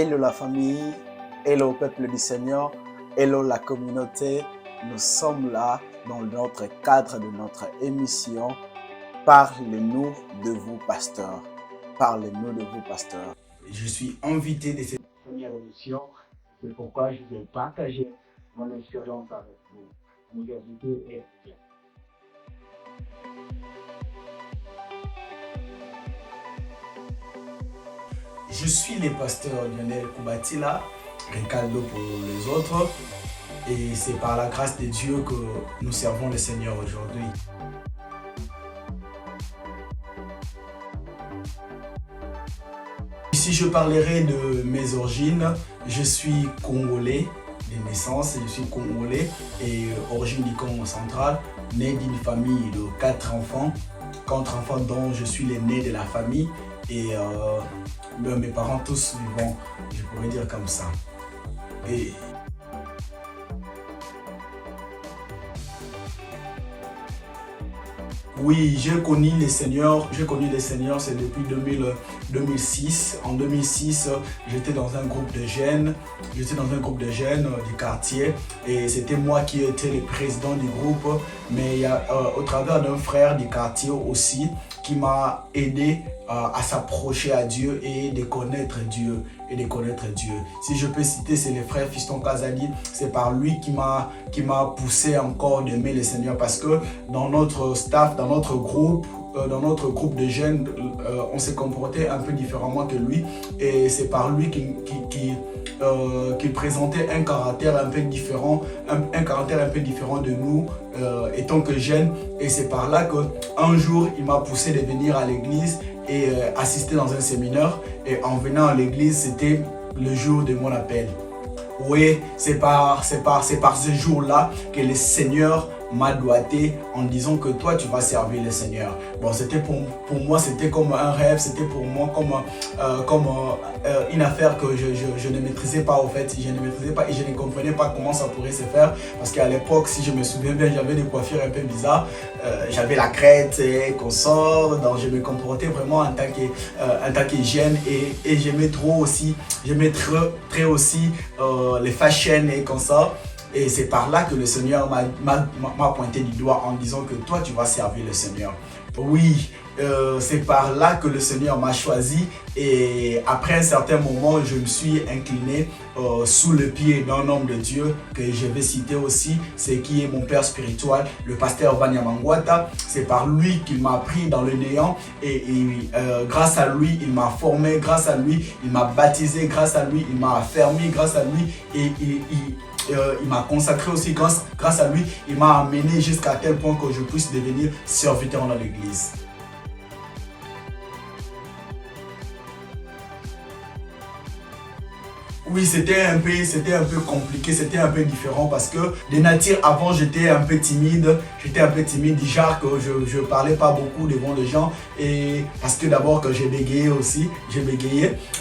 Hello la famille, hello peuple du Seigneur, hello la communauté. Nous sommes là dans notre cadre de notre émission Parlez-nous de vous, pasteur. Parlez-nous de vous, pasteur. Je suis invité de cette première émission. C'est pourquoi je vais partager mon expérience avec vous. Mon invité est bien. Je suis le pasteur Lionel Koubatila, Ricardo pour les autres, et c'est par la grâce de Dieu que nous servons le Seigneur aujourd'hui. Ici, je parlerai de mes origines. Je suis congolais de naissance, je suis congolais et origine du Congo central, né d'une famille de 4 enfants dont je suis l'aîné de la famille et mes parents tous vivants, je pourrais dire comme ça. Et oui, j'ai connu le Seigneur, c'est depuis 2006. En 2006, j'étais dans un groupe de jeunes, du quartier et c'était moi qui étais le président du groupe, mais il y a au travers d'un frère du quartier aussi qui m'a aidé à s'approcher à Dieu et de connaître Dieu. Si je peux citer, c'est le frère Fiston Kazali. C'est par lui qui m'a poussé encore d'aimer le Seigneur, parce que dans notre staff, dans notre groupe de jeunes, on s'est comporté un peu différemment que lui, et c'est par lui qu'il présentait un caractère un peu différent, un caractère un peu différent de nous étant que jeunes, et c'est par là qu'un jour il m'a poussé de venir à l'église et assister dans un séminaire, et en venant à l'église, c'était le jour de mon appel. Oui, c'est par ce jour-là que le Seigneur m'a doigté en disant que toi tu vas servir le Seigneur. Bon, c'était pour moi, c'était comme un rêve, c'était pour moi comme une affaire que je ne maîtrisais pas au fait, je ne maîtrisais pas et je ne comprenais pas comment ça pourrait se faire, parce qu'à l'époque, si je me souviens bien, j'avais des coiffures un peu bizarres, j'avais la crête et consort, donc je me comportais vraiment en tant que jeune, et j'aimais très aussi les fashion et comme ça. Et c'est par là que le Seigneur m'a pointé du doigt en disant que toi tu vas servir le Seigneur. Oui, c'est par là que le Seigneur m'a choisi, et après un certain moment, je me suis incliné sous le pied d'un homme de Dieu que je vais citer aussi, c'est qui est mon père spirituel, le pasteur Vania Mangwata. C'est par lui qu'il m'a pris dans le néant, et grâce à lui, il m'a formé, grâce à lui, il m'a baptisé, grâce à lui, il m'a affermi, grâce à lui, et il m'a consacré aussi, grâce à lui, il m'a amené jusqu'à tel point que je puisse devenir serviteur dans l'église. Oui, c'était un peu compliqué, c'était un peu différent, parce que de nature, avant, j'étais un peu timide, du genre que je parlais pas beaucoup devant les gens, et parce que d'abord que j'ai bégayé,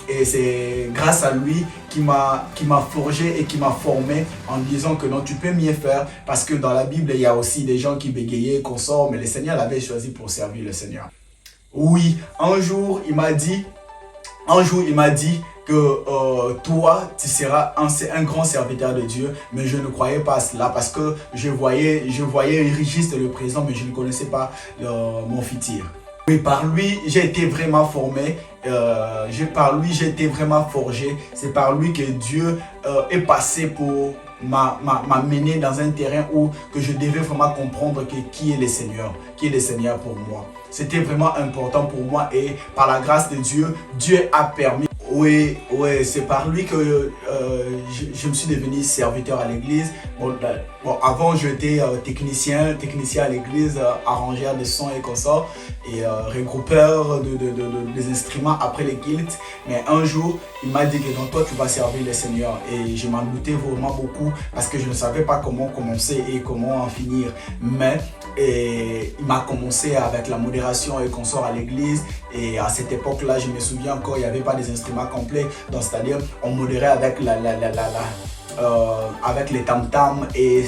et c'est grâce à lui qui m'a forgé et qui m'a formé en disant que non, tu peux mieux faire, parce que dans la Bible, il y a aussi des gens qui bégayaient, qu'on sort, mais le Seigneur l'avait choisi pour servir le Seigneur. Oui, un jour, il m'a dit que toi, tu seras un grand serviteur de Dieu, mais je ne croyais pas à cela, parce que je voyais juste le présent, mais je ne connaissais pas mon futur. Oui, par lui, j'ai été vraiment formé, par lui, j'ai été vraiment forgé. C'est par lui que Dieu est passé pour m'amener dans un terrain où que je devais vraiment comprendre qui est le Seigneur pour moi. C'était vraiment important pour moi, et par la grâce de Dieu, Dieu a permis. Oui, c'est par lui que je me suis devenu serviteur à l'église. Bon, avant, j'étais technicien à l'église, arrangeur de sons et consorts, et regroupeur des instruments après les cultes. Mais un jour, il m'a dit que non, toi, tu vas servir le Seigneur. Et je m'en doutais vraiment beaucoup, parce que je ne savais pas comment commencer et comment en finir. Mais il m'a commencé avec la modération et consorts à l'église. Et à cette époque-là, je me souviens encore, il n'y avait pas des instruments complets. Donc, c'est-à-dire, on modérait avec avec les tam-tams, et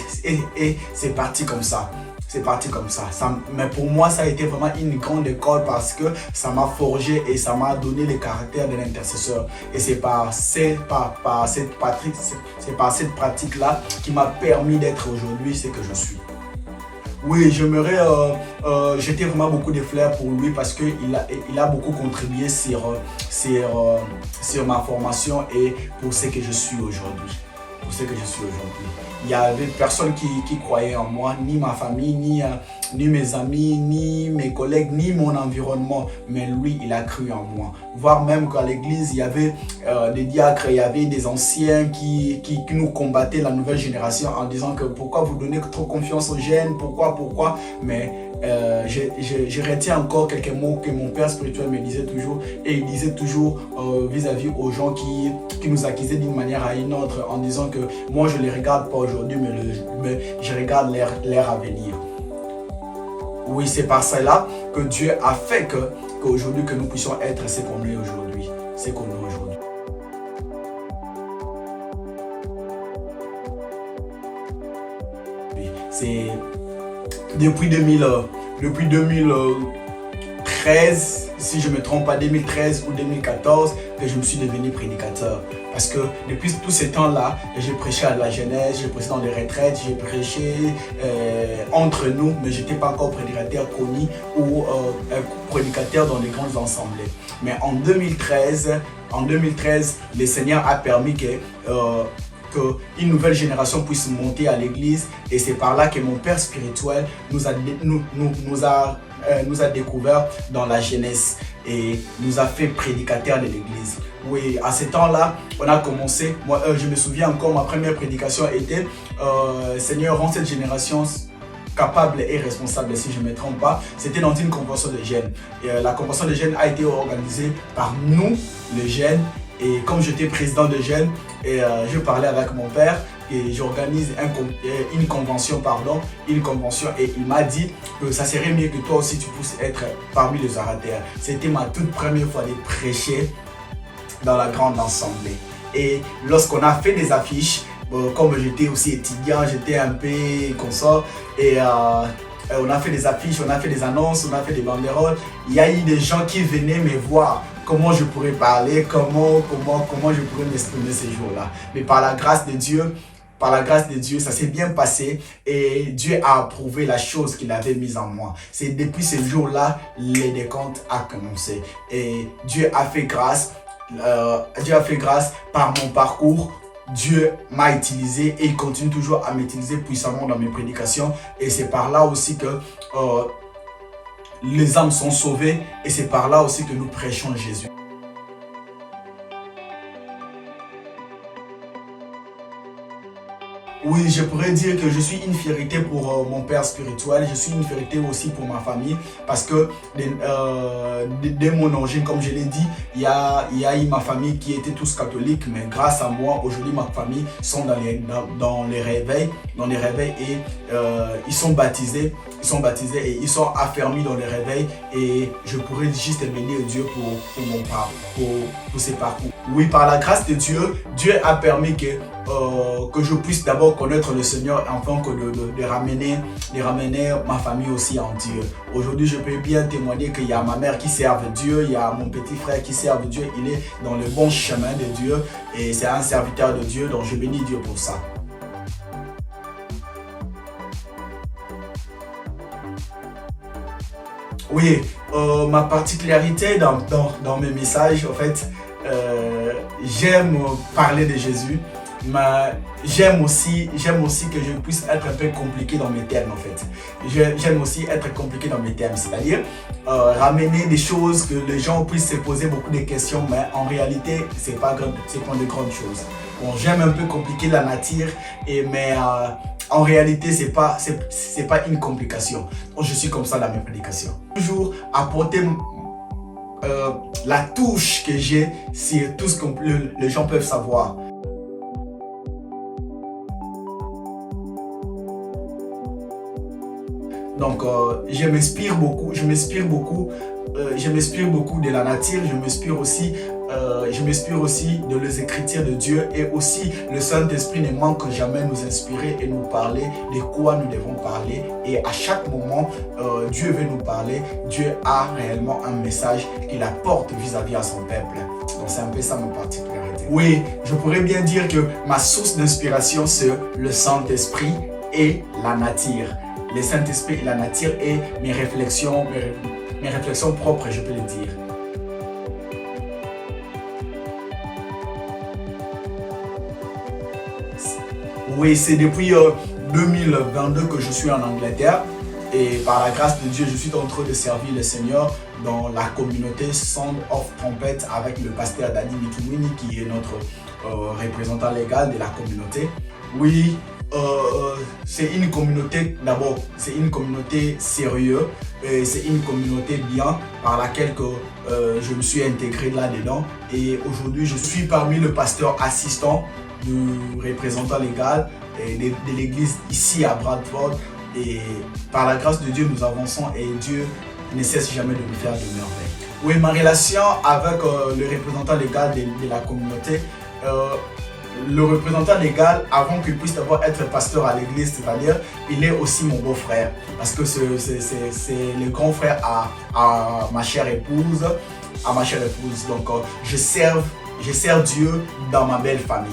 c'est parti comme ça. c'est parti comme ça. Mais pour moi, ça a été vraiment une grande école parce que ça m'a forgé et ça m'a donné le caractère de l'intercesseur. Et c'est par cette pratique-là qui m'a permis d'être aujourd'hui ce que je suis. Oui, j'aimerais jeter vraiment beaucoup de fleurs pour lui parce qu'il a beaucoup contribué sur ma formation et pour ce que je suis aujourd'hui. Il y avait personne qui croyait en moi, ni ma famille, ni mes amis, ni mes collègues, ni mon environnement. Mais lui, il a cru en moi. Voire même qu'à l'église, il y avait des diacres, il y avait des anciens qui nous combattaient, la nouvelle génération, en disant que pourquoi vous donnez trop confiance aux jeunes, pourquoi. Mais je retiens encore quelques mots que mon père spirituel me disait toujours. Et il disait toujours vis-à-vis aux gens qui nous accusaient d'une manière à une autre, en disant que moi je ne les regarde pas aujourd'hui, mais je regarde leur avenir. Oui, c'est par cela que Dieu a fait qu'aujourd'hui que nous puissions être ce qu'on est aujourd'hui. C'est depuis 2013, si je ne me trompe pas, 2013 ou 2014, que je me suis devenu prédicateur. Parce que depuis tous ces temps-là, j'ai prêché à la jeunesse, j'ai prêché dans les retraites, j'ai prêché entre nous, mais je n'étais pas encore prédicateur connu ou prédicateur dans les grandes assemblées. Mais en 2013, le Seigneur a permis qu'une nouvelle génération puisse monter à l'église, et c'est par là que mon père spirituel nous a découvert dans la jeunesse et nous a fait prédicateur de l'église. Oui, à ce temps-là, on a commencé, moi je me souviens encore, ma première prédication était Seigneur, rends cette génération capable et responsable, si je ne me trompe pas. C'était dans une convention de jeunes. La convention de jeunes a été organisée par nous, les jeunes. Et comme j'étais président de jeunes, je parlais avec mon père et j'organise une convention et il m'a dit que ça serait mieux que toi aussi tu puisses être parmi les orateurs. C'était ma toute première fois de prêcher dans la grande assemblée. Et lorsqu'on a fait des affiches, comme j'étais aussi étudiant, j'étais un peu comme ça, et on a fait des affiches, on a fait des annonces, on a fait des banderoles. Il y a eu des gens qui venaient me voir comment je pourrais parler, comment je pourrais m'exprimer ces jours-là. Mais par la grâce de Dieu, ça s'est bien passé et Dieu a approuvé la chose qu'il avait mise en moi. C'est depuis ce jour-là, les décomptes a commencé. Et Dieu a fait grâce par mon parcours. Dieu m'a utilisé et il continue toujours à m'utiliser puissamment dans mes prédications. Et c'est par là aussi que les âmes sont sauvées et c'est par là aussi que nous prêchons Jésus. Oui, je pourrais dire que je suis une fierté pour mon père spirituel, je suis une fierté aussi pour ma famille parce que dès mon origine, comme je l'ai dit, il y a eu ma famille qui était tous catholiques, mais grâce à moi, aujourd'hui ma famille sont dans les réveils et ils sont baptisés et ils sont affermis dans les réveils et je pourrais juste bénir Dieu pour ces parcours. Oui, par la grâce de Dieu, Dieu a permis que je puisse d'abord connaître le Seigneur afin que de ramener ma famille aussi en Dieu. Aujourd'hui, je peux bien témoigner qu'il y a ma mère qui sert Dieu, il y a mon petit frère qui sert Dieu, il est dans le bon chemin de Dieu et c'est un serviteur de Dieu, donc je bénis Dieu pour ça. Oui, ma particularité dans mes messages, en fait, j'aime parler de Jésus, mais j'aime aussi que je puisse être un peu compliqué dans mes termes, en fait. J'aime aussi être compliqué dans mes termes, c'est-à-dire ramener des choses que les gens puissent se poser beaucoup de questions, mais en réalité, c'est pas de grandes choses. Bon, j'aime un peu compliquer la nature, mais en réalité, c'est pas une complication. Donc, je suis comme ça dans mes prédications. Toujours apporter la touche que j'ai sur tout ce que les gens peuvent savoir. Donc, je m'inspire beaucoup de la nature, je m'inspire aussi je m'inspire aussi de les Écritures de Dieu et aussi le Saint-Esprit ne manque jamais nous inspirer et nous parler de quoi nous devons parler. Et à chaque moment, Dieu veut nous parler. Dieu a réellement un message qu'il apporte vis-à-vis à son peuple. Donc c'est un peu ça ma particularité. Oui, je pourrais bien dire que ma source d'inspiration c'est le Saint-Esprit et la nature. Le Saint-Esprit et la nature et mes réflexions propres, je peux le dire. Oui, c'est depuis 2022 que je suis en Angleterre et par la grâce de Dieu, je suis en train de servir le Seigneur dans la communauté Sound of Trumpet avec le pasteur Danny Mitumini qui est notre représentant légal de la communauté. Oui, c'est une communauté, d'abord, c'est une communauté sérieuse, c'est une communauté bien par laquelle que, je me suis intégré là-dedans et aujourd'hui, je suis parmi le pasteur assistant du représentant légal de l'église ici à Bradford et par la grâce de Dieu nous avançons et Dieu ne cesse jamais de nous faire de merveilles. Oui, ma relation avec le représentant légal de la communauté, le représentant légal, avant qu'il puisse d'abord être pasteur à l'église, c'est-à-dire il est aussi mon beau-frère parce que c'est le grand frère à ma chère épouse, donc je sers Dieu dans ma belle famille.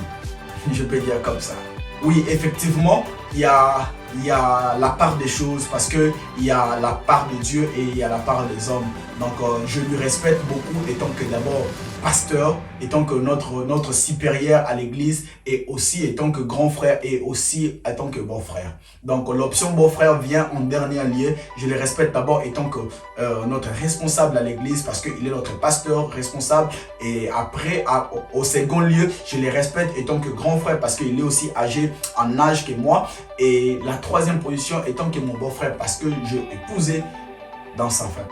Je peux dire comme ça. Oui, effectivement, il y a la part des choses parce qu'il y a la part de Dieu et il y a la part des hommes. Donc, je lui respecte beaucoup étant que d'abord pasteur, étant que notre supérieur à l'église et aussi étant que grand frère et aussi étant que beau-frère. Donc, l'option beau-frère vient en dernier lieu. Je le respecte d'abord étant que notre responsable à l'église parce qu'il est notre pasteur responsable. Et après, au second lieu, je le respecte étant que grand frère parce qu'il est aussi âgé en âge que moi. Et la troisième position étant que mon beau-frère parce que je épousé dans sa famille.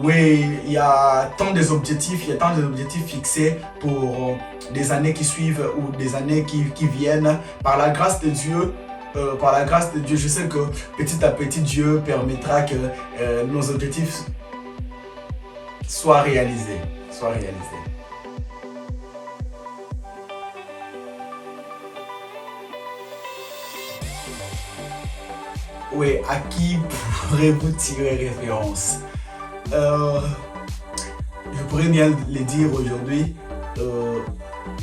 Oui, il y a tant des objectifs fixés pour des années qui suivent ou des années qui viennent. Par la grâce de Dieu, je sais que petit à petit, Dieu permettra que nos objectifs soient réalisés. Oui, à qui pourrez-vous tirer référence? Je pourrais bien le dire aujourd'hui,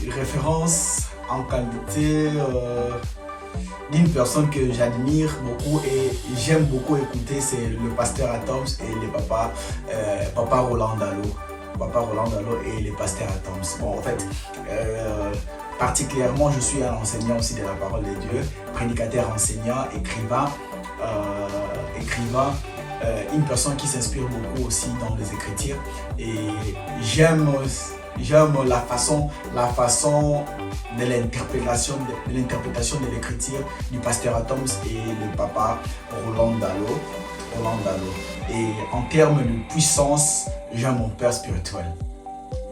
référence en qualité d'une personne que j'admire beaucoup et j'aime beaucoup écouter, c'est le pasteur Atoms et le papa Roland Dallot et le pasteur Atoms. Bon, en fait, particulièrement, je suis un enseignant aussi de la parole de Dieu, prédicateur, enseignant, écrivain, une personne qui s'inspire beaucoup aussi dans les Écritures et j'aime la façon de l'interprétation de l'Écriture du pasteur Atoms et le papa Roland Dallot. Et en termes de puissance, j'aime mon père spirituel.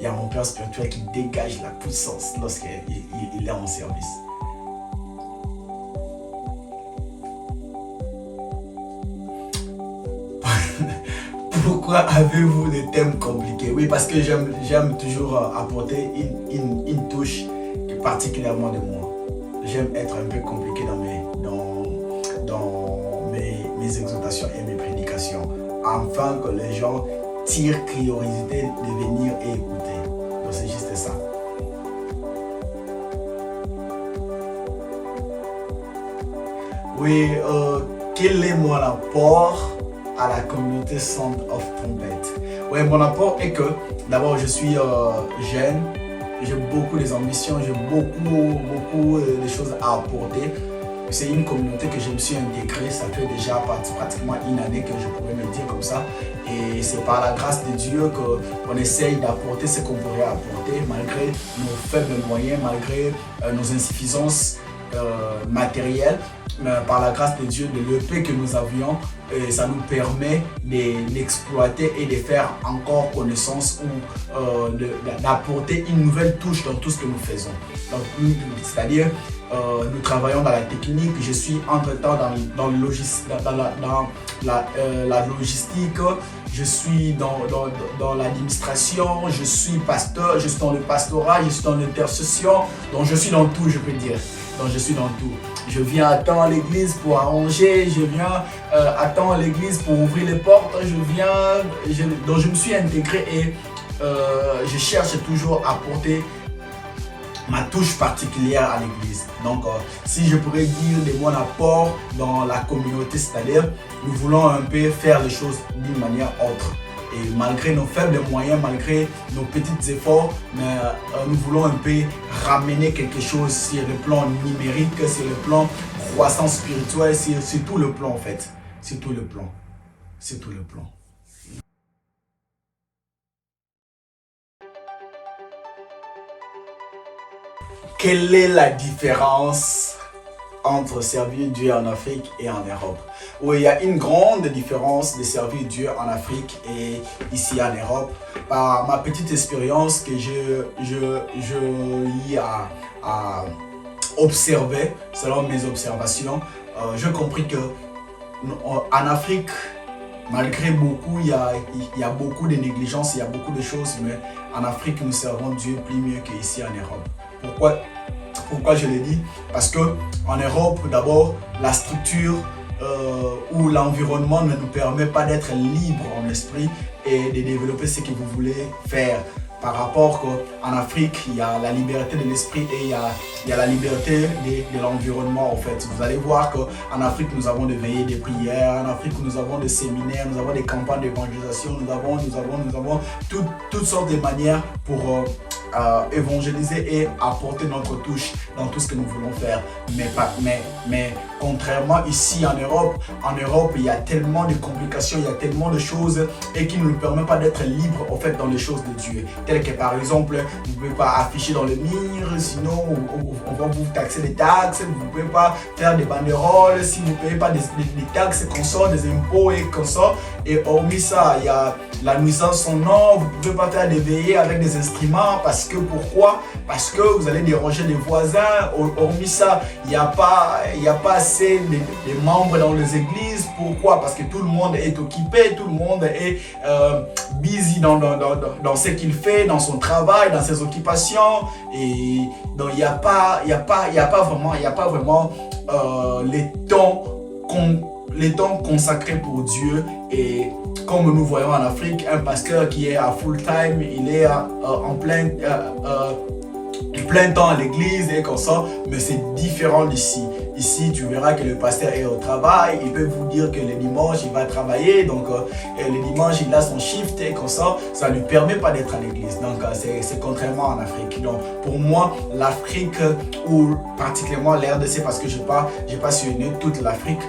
Il y a mon père spirituel qui dégage la puissance lorsqu'il est en service. Pourquoi avez-vous des thèmes compliqués? Oui, parce que j'aime toujours apporter une touche particulièrement de moi. J'aime être un peu compliqué dans mes exhortations et mes prédications, afin que les gens tirent curiosité de venir et écouter. Donc c'est juste ça. Oui, quel est mon apport à la communauté Sound of Trumpet? Oui, mon apport est que d'abord je suis jeune, j'ai beaucoup d'ambitions, j'ai beaucoup de choses à apporter. C'est une communauté que je me suis intégrée, ça fait déjà pratiquement une année que je pourrais me dire comme ça. Et c'est par la grâce de Dieu qu'on essaye d'apporter ce qu'on pourrait apporter malgré nos faibles moyens, malgré nos insuffisances. matériel, mais par la grâce de Dieu, de l'EP que nous avions, ça nous permet d'exploiter et de faire encore connaissance ou d'apporter une nouvelle touche dans tout ce que nous faisons. C'est-à-dire, nous travaillons dans la technique, je suis entre-temps dans la logistique, je suis dans l'administration, je suis pasteur, je suis dans le pastorat, je suis dans l'intercession, donc je suis dans tout, je peux dire. Donc je suis dans tout. Je viens à temps à l'église pour arranger, je viens à temps à l'église pour ouvrir les portes, donc je me suis intégré et je cherche toujours à apporter ma touche particulière à l'église. Donc si je pourrais dire de mon apport dans la communauté, c'est-à-dire nous voulons un peu faire les choses d'une manière autre. Et malgré nos faibles moyens, malgré nos petits efforts, nous voulons un peu ramener quelque chose sur le plan numérique, sur le plan croissance spirituelle, sur tout le plan en fait. Sur tout le plan. Sur tout le plan. Quelle est la différence entre servir Dieu en Afrique et en Europe? Oui, il y a une grande différence de servir Dieu en Afrique et ici en Europe. Par ma petite expérience que j'ai à observer, selon mes observations, j'ai compris que en Afrique, malgré beaucoup, il y a beaucoup de négligence, il y a beaucoup de choses, mais en Afrique, nous servons Dieu plus mieux qu'ici en Europe. Pourquoi je le dis? Parce qu'en Europe, d'abord, la structure ou l'environnement ne nous permet pas d'être libre en esprit et de développer ce que vous voulez faire. Par rapport qu'en Afrique, il y a la liberté de l'esprit et il y a la liberté de l'environnement en fait. Vous allez voir qu'en Afrique, nous avons des veillées de prière, en Afrique, nous avons des séminaires, nous avons des campagnes d'évangélisation, nous avons toutes sortes de manières pour évangéliser et apporter notre touche dans tout ce que nous voulons faire. Mais contrairement ici en Europe, il y a tellement de complications, il y a tellement de choses et qui ne nous permet pas d'être libres en fait dans les choses de Dieu. Tel que par exemple, vous ne pouvez pas afficher dans le mur, sinon on va vous taxer des taxes, vous ne pouvez pas faire des banderoles, si vous ne payez pas des taxes qu'on sort, des impôts et qu'on sort. Et hormis ça, il y a la nuisance son nom, vous ne pouvez pas faire des veillées avec des instruments, pourquoi? Parce que vous allez déranger les voisins. Hormis ça, il n'y a pas assez de membres dans les églises. Pourquoi? Parce que tout le monde est occupé, tout le monde est busy dans ce qu'il fait, dans son travail, dans ses occupations. Et donc il n'y a pas vraiment les temps consacrés pour Dieu. Et comme nous voyons en Afrique, un pasteur qui est à full time, il est en plein temps à l'église et comme ça, mais c'est différent d'ici. Ici, tu verras que le pasteur est au travail, il peut vous dire que le dimanche, il va travailler, donc le dimanche, il a son shift et comme ça, ça ne lui permet pas d'être à l'église. Donc, c'est contrairement en Afrique. Donc, pour moi, l'Afrique, ou particulièrement l'RDC, parce que je n'ai pas sillonné toute l'Afrique,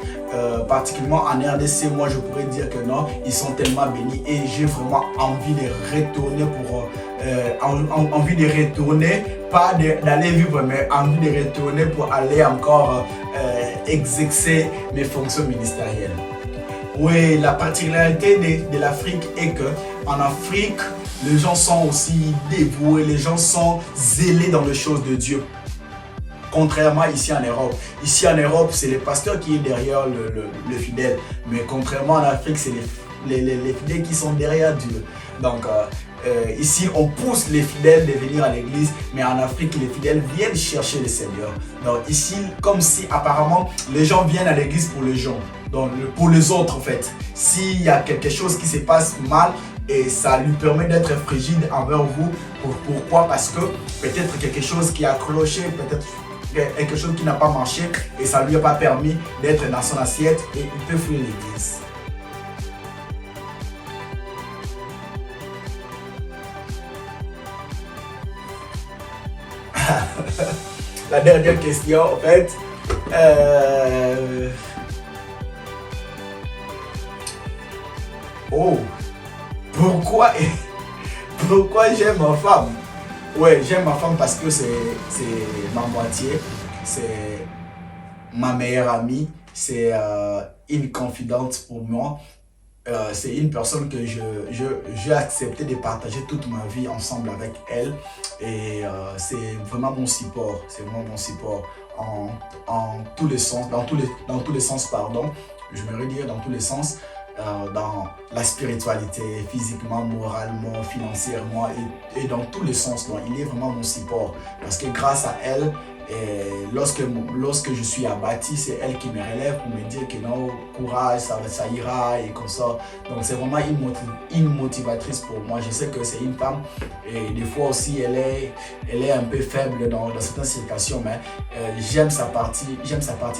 particulièrement en RDC, moi, je pourrais dire que non, ils sont tellement bénis et j'ai vraiment envie de retourner envie de retourner, pas d'aller vivre, mais envie de retourner pour aller encore exercer mes fonctions ministérielles. Oui, la particularité de l'Afrique est que en Afrique, les gens sont aussi dévoués, les gens sont zélés dans les choses de Dieu. Contrairement ici en Europe. Ici en Europe, c'est le pasteur qui est derrière le fidèle. Mais contrairement en Afrique, c'est les fidèles qui sont derrière Dieu. Donc, ici, on pousse les fidèles de venir à l'église, mais en Afrique, les fidèles viennent chercher le Seigneur. Donc ici, comme si apparemment, les gens viennent à l'église pour les gens, donc pour les autres en fait. S'il y a quelque chose qui se passe mal, et ça lui permet d'être frigide envers vous. Pourquoi? Parce que peut-être quelque chose qui a cloché, peut-être quelque chose qui n'a pas marché, et ça ne lui a pas permis d'être dans son assiette, et il peut fuir l'église. La dernière question, en fait, pourquoi j'aime ma femme? Ouais, j'aime ma femme parce que c'est ma moitié. c'est ma meilleure amie, c'est une confidente pour moi. C'est une personne que j'ai accepté de partager toute ma vie ensemble avec elle. Et c'est vraiment mon support. C'est vraiment mon support en tous les sens, dans tous les sens, pardon. Je me redire dans tous les sens. Dans la spiritualité, physiquement, moralement, financièrement et dans tous les sens. Donc, il est vraiment mon support. Parce que grâce à elle, et lorsque je suis abattu, c'est elle qui me relève pour me dire que non, courage, ça ira et comme ça. Donc c'est vraiment une motivatrice pour moi. Je sais que c'est une femme et des fois aussi elle est un peu faible dans certaines situations, mais j'aime sa partie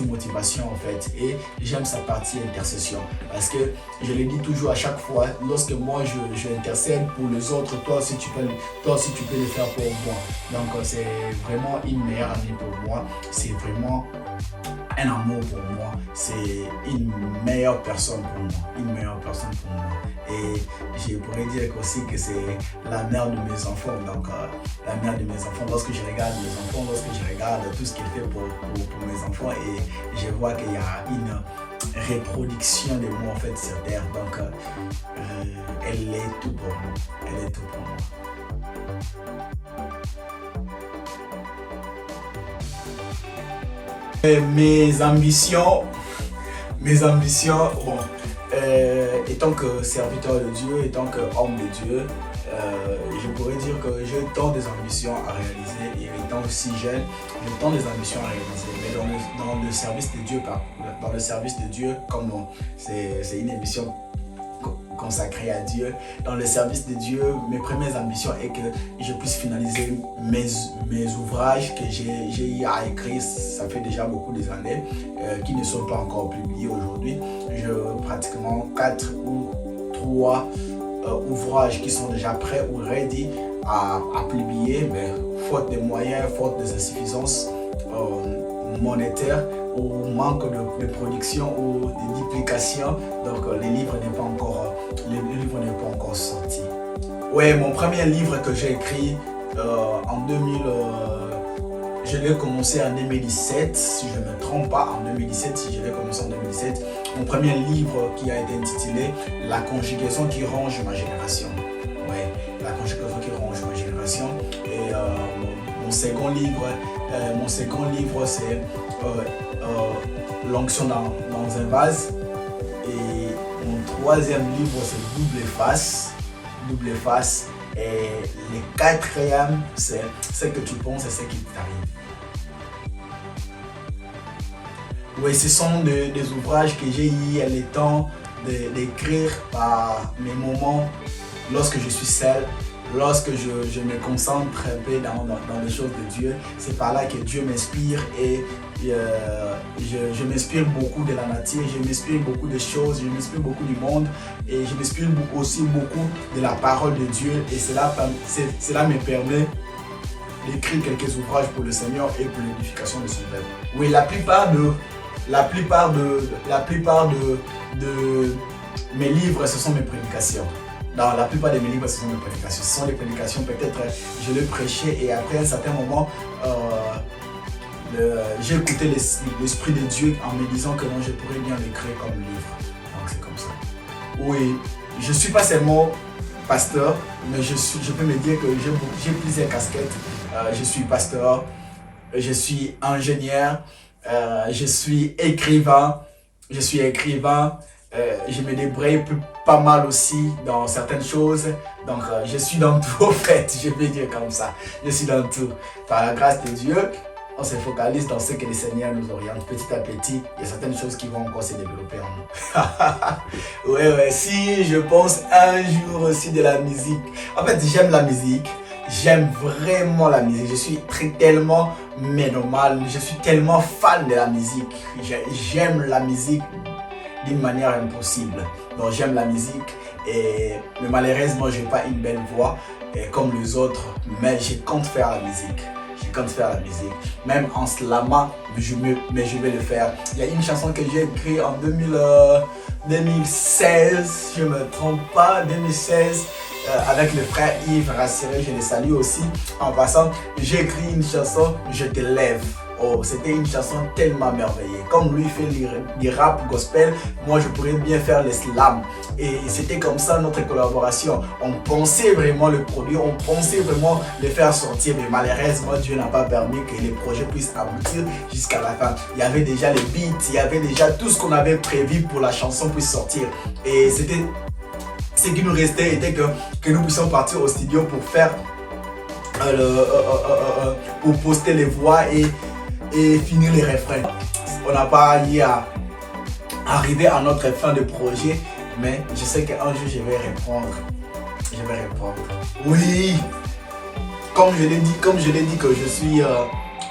motivation en fait et j'aime sa partie intercession. Parce que je le dis toujours à chaque fois, lorsque moi je intercède pour les autres, toi aussi tu peux le faire pour moi. Donc c'est vraiment une meilleure amie pour moi, c'est vraiment un amour pour moi, c'est une meilleure personne pour moi, et je pourrais dire aussi que c'est la mère de mes enfants. Donc la mère de mes enfants, lorsque je regarde mes enfants, lorsque je regarde tout ce qu'elle fait pour mes enfants, et je vois qu'il y a une reproduction de moi en fait sur terre. Donc elle est tout pour moi, Mes ambitions, bon, étant que serviteur de Dieu, étant qu'homme de Dieu, je pourrais dire que j'ai tant des ambitions à réaliser, et étant aussi jeune, j'ai tant des ambitions à réaliser. Mais dans le service de Dieu, comme c'est une émission consacré à Dieu, dans le service de Dieu, mes premières ambitions est que je puisse finaliser mes ouvrages que j'ai eu à écrire. Ça fait déjà beaucoup d'années qui ne sont pas encore publiés aujourd'hui. J'ai pratiquement 4 ou 3 ouvrages qui sont déjà prêts ou ready à publier, mais faute de moyens, faute des insuffisances monétaires ou manque de production ou de duplication, donc les livres n'est pas encore sorti. Ouais, mon premier livre que j'ai écrit en 2000, je l'ai commencé en 2017, si je ne me trompe pas, en 2017, si je l'ai commencé en 2017. Mon premier livre qui a été intitulé La conjugaison qui ronge ma génération. Ouais, La conjugaison qui ronge ma génération. Et mon second livre, c'est L'onction dans un vase. Et mon troisième livre, c'est Double face. Et le quatrième, c'est ce que tu penses et ce qui t'arrive. Oui, ce sont des ouvrages que j'ai eu le temps d'écrire par mes moments lorsque je suis seul, lorsque je me concentre un peu dans les choses de Dieu. C'est par là que Dieu m'inspire et je m'inspire beaucoup de la nature, je m'inspire beaucoup des choses, je m'inspire beaucoup du monde et je m'inspire aussi beaucoup de la parole de Dieu, et cela me permet d'écrire quelques ouvrages pour le Seigneur et pour l'édification de son peuple. Oui, la plupart de mes livres, ce sont mes prédications. Dans la plupart de mes livres, ce sont mes prédications. Ce sont des prédications, peut-être je les prêchais et après un certain moment, j'ai écouté l'Esprit de Dieu en me disant que non, je pourrais bien l'écrire comme livre. Donc c'est comme ça. Oui, je ne suis pas seulement pasteur, mais je peux me dire que j'ai plusieurs casquettes. Je suis pasteur, je suis ingénieur, je suis écrivain, je me débrouille pas mal aussi dans certaines choses. Donc je suis dans tout en fait, je vais dire comme ça. Je suis dans tout. Par la grâce de Dieu, on se focalise dans ce que le Seigneur nous oriente. Petit à petit, il y a certaines choses qui vont encore se développer en nous. Ouais, si je pense un jour aussi de la musique. En fait, j'aime la musique. J'aime vraiment la musique. Je suis tellement ménomane. Je suis tellement fan de la musique. J'aime la musique d'une manière impossible. Donc j'aime la musique. Mais malheureusement, je n'ai pas une belle voix comme les autres. Mais je compte faire la musique. Même en slamant, mais je vais le faire. Il y a une chanson que j'ai écrite en 2016, je ne me trompe pas, 2016, avec le frère Yves Rasseré, je le salue aussi. En passant, j'ai écrit une chanson, Je te lève. oh, c'était une chanson tellement merveilleuse. Comme lui fait du rap gospel, moi je pourrais bien faire les slams. Et c'était comme ça notre collaboration. On pensait vraiment le produire, on pensait vraiment le faire sortir, mais malheureusement Dieu n'a pas permis que les projets puissent aboutir jusqu'à la fin. Il y avait déjà les beats, il y avait déjà tout ce qu'on avait prévu pour la chanson puisse sortir. Et c'était ce qui nous restait était que nous puissions partir au studio pour faire pour poster les voix et finir les refrains. On n'a pas eu à arriver à notre fin de projet, mais je sais qu'un jour je vais répondre. Je vais répondre. Oui, comme je l'ai dit que je suis,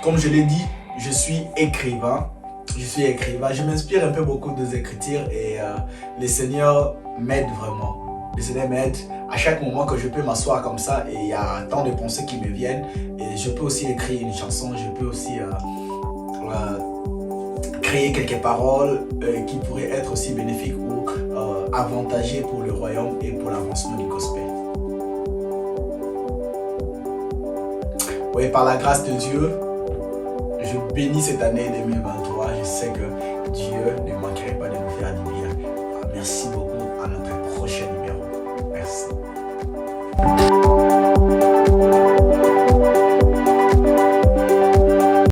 comme je l'ai dit, je suis écrivain. Je suis écrivain. Je m'inspire un peu beaucoup des écritures et le Seigneur m'aide vraiment. Le Seigneur m'aide à chaque moment que je peux m'asseoir comme ça et il y a tant de pensées qui me viennent et je peux aussi écrire une chanson, je peux aussi créer quelques paroles qui pourraient être aussi bénéfiques ou avantagées pour le royaume et pour l'avancement du gospel. Oui, par la grâce de Dieu, je bénis cette année 2023. Je sais que Dieu ne manquerait pas de nous faire du bien. Merci beaucoup. À notre prochain numéro. Merci.